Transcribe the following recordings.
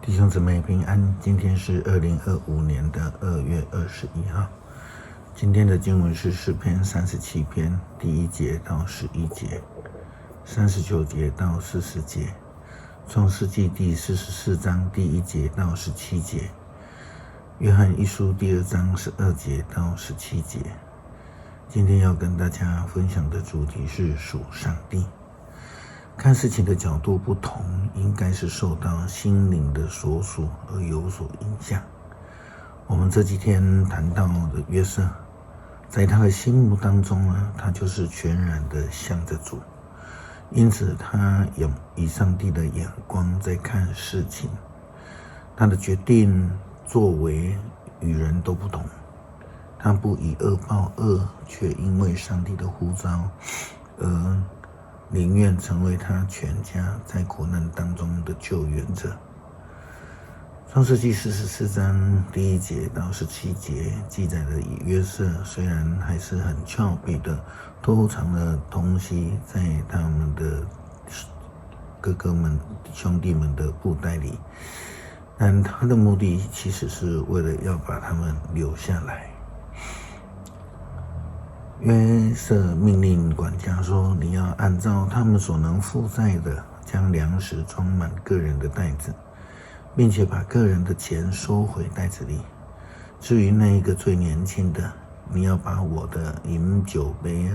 弟兄姊妹平安，今天是2025年的2月21号。今天的经文是诗篇37篇第1节到11节，39节到40节，创世纪第44章第1节到17节，约翰一书第2章12节到17节。今天要跟大家分享的主题是属上帝。看事情的角度不同，应该是受到心灵的所属而有所影响。我们这几天谈到的约瑟，在他的心目当中呢，他就是全然的向着主，因此他以上帝的眼光在看事情，他的决定作为与人都不同，他不以恶报恶，却因为上帝的呼召而宁愿成为他全家在苦难当中的救援者。创世纪44章第1节到17节记载了约瑟虽然还是很俏皮的偷藏了东西在他们的哥哥们兄弟们的布袋里，但他的目的其实是为了要把他们留下来。约瑟命令管家说，你要按照他们所能负债的，将粮食装满个人的袋子，并且把个人的钱收回袋子里。至于那一个最年轻的，你要把我的银酒杯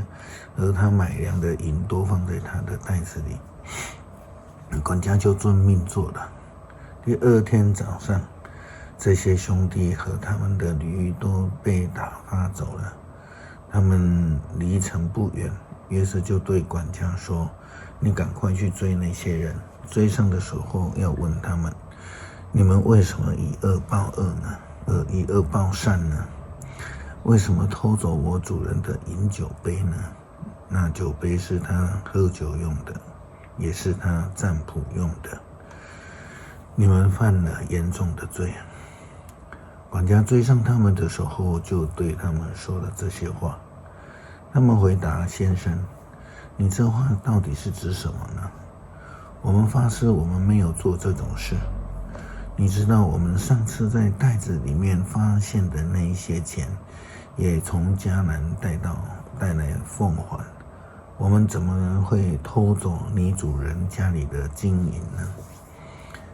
和他买粮的银都放在他的袋子里。管家就遵命做了。第2天早上，这些兄弟和他们的驴都被打发走了。他们离城不远，约瑟就对管家说，你赶快去追那些人，追上的时候要问他们，你们为什么以恶报恶呢？以恶报善呢？为什么偷走我主人的饮酒杯呢？那酒杯是他喝酒用的，也是他占卜用的。你们犯了严重的罪。管家追上他们的时候，就对他们说了这些话。他们回答，先生，你这话到底是指什么呢？我们发誓我们没有做这种事。你知道我们上次在袋子里面发现的那一些钱，也从迦南带来奉还。我们怎么会偷走你主人家里的金银呢？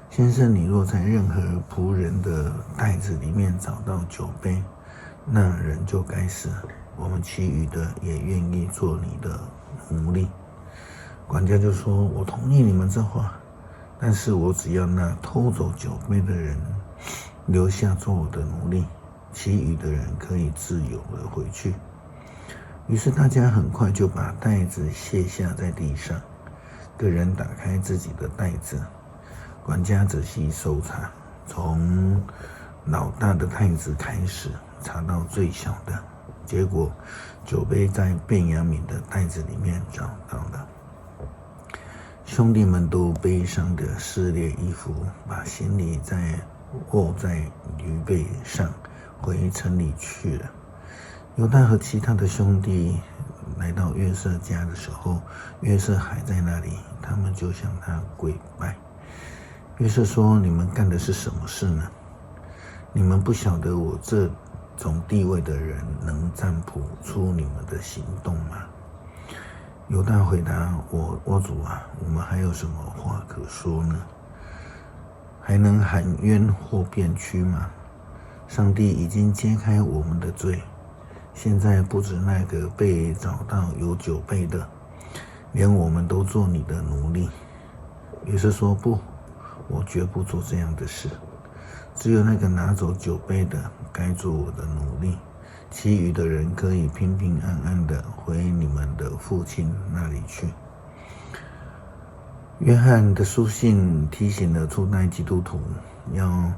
先生，你若在任何仆人的袋子里面找到酒杯，那人就该死，我们其余的也愿意做你的奴隶。管家就说，我同意你们这话，但是我只要那偷走酒杯的人留下做我的奴隶，其余的人可以自由的回去。于是大家很快就把袋子卸下在地上，个人打开自己的袋子。管家仔细搜查，从老大的袋子开始查到最小的，结果酒杯在便雅悯的袋子里面找到了。兄弟们都悲伤的撕裂衣服，把行李握在驴背上回城里去了。犹大和其他的兄弟来到约瑟家的时候，约瑟还在那里，他们就向他跪拜。约瑟说，你们干的是什么事呢？你们不晓得我这种地位的人能占卜出你们的行动吗？犹大回答，我主啊，我们还有什么话可说呢？还能喊冤或辩屈吗？上帝已经揭开我们的罪，现在不止那个被找到有酒杯的，连我们都做你的奴隶。约瑟说，不，我绝不做这样的事，只有那个拿走酒杯的该做我的奴隶，其余的人可以平平安安的回你们的父亲那里去。约翰的书信提醒了初代基督徒要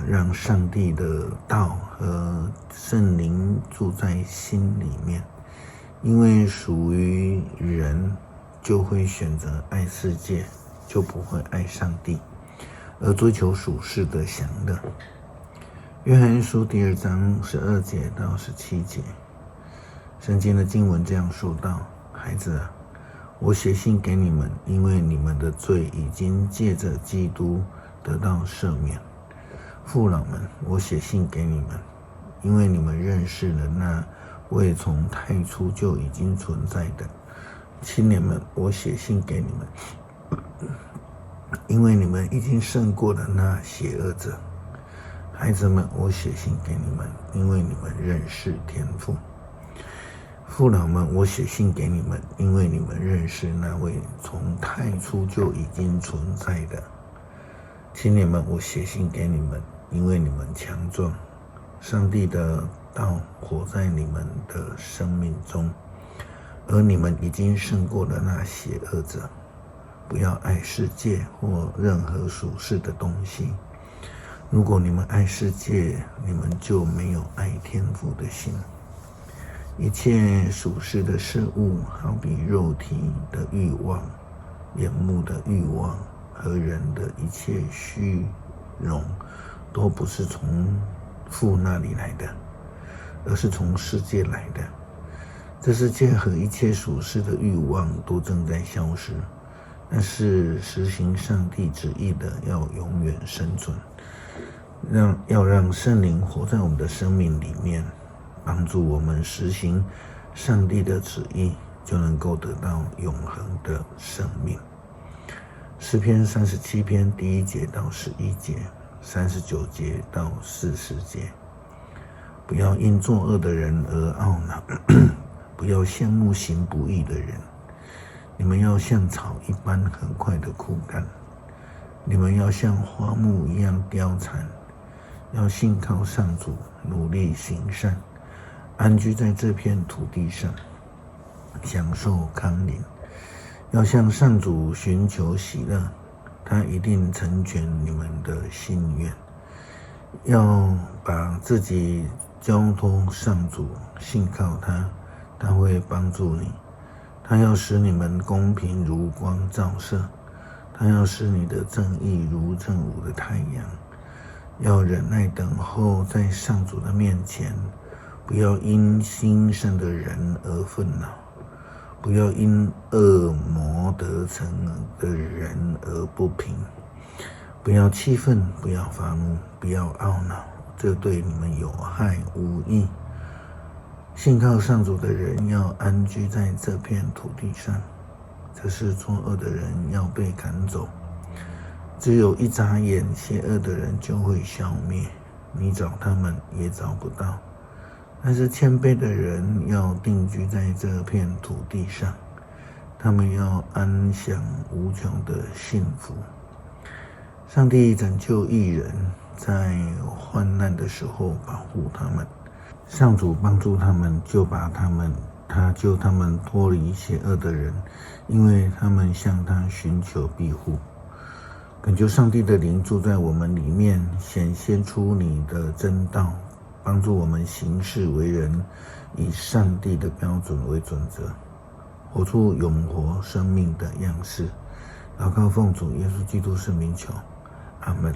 让上帝的道和圣灵住在心里面，因为属于人就会选择爱世界，就不会爱上帝，而追求属世的享乐。约翰一书第2章12节到17节，圣经的经文这样说道，孩子啊，我写信给你们，因为你们的罪已经借着基督得到赦免。父老们，我写信给你们，因为你们认识了那位从太初就已经存在的。青年们，我写信给你们，因为你们已经胜过了那邪恶者。孩子们，我写信给你们，因为你们认识天父。父老们，我写信给你们，因为你们认识那位从太初就已经存在的。青年们，我写信给你们，因为你们强壮，上帝的道活在你们的生命中，而你们已经胜过了那邪恶者。不要爱世界或任何属世的东西。如果你们爱世界，你们就没有爱天父的心。一切属世的事物，好比肉体的欲望、眼目的欲望和人的一切虚荣，都不是从父那里来的，而是从世界来的。这世界和一切属世的欲望都正在消失，但是实行上帝旨意的要永远生存。要让圣灵活在我们的生命里面，帮助我们实行上帝的旨意，就能够得到永恒的生命。诗篇37篇第1节到11节，39节到40节。不要因作恶的人而懊恼，不要羡慕行不义的人。你们要像草一般很快的枯干，你们要像花木一样凋残。要信靠上主，努力行善，安居在这片土地上，享受康宁。要向上主寻求喜乐，他一定成全你们的心愿。要把自己交托上主，信靠他，他会帮助你。他要使你们公平如光照射，他要使你的正义如正午的太阳。要忍耐等候在上主的面前，不要因兴盛的人而愤恼，不要因恶魔得逞的人而不平。不要气愤，不要发怒，不要懊恼，这对你们有害无益。信靠上主的人要安居在这片土地上，这是作恶的人要被赶走。只有一眨眼，邪恶的人就会消灭，你找他们也找不到。但是谦卑的人要定居在这片土地上，他们要安享无穷的幸福。上帝拯救义人，在患难的时候保护他们。上主帮助他们，他救他们脱离邪恶的人，因为他们向他寻求庇护。恳求上帝的灵住在我们里面，显现出你的真道，帮助我们行事为人，以上帝的标准为准则，活出永活生命的样式。祷告奉主耶稣基督圣名求，阿们。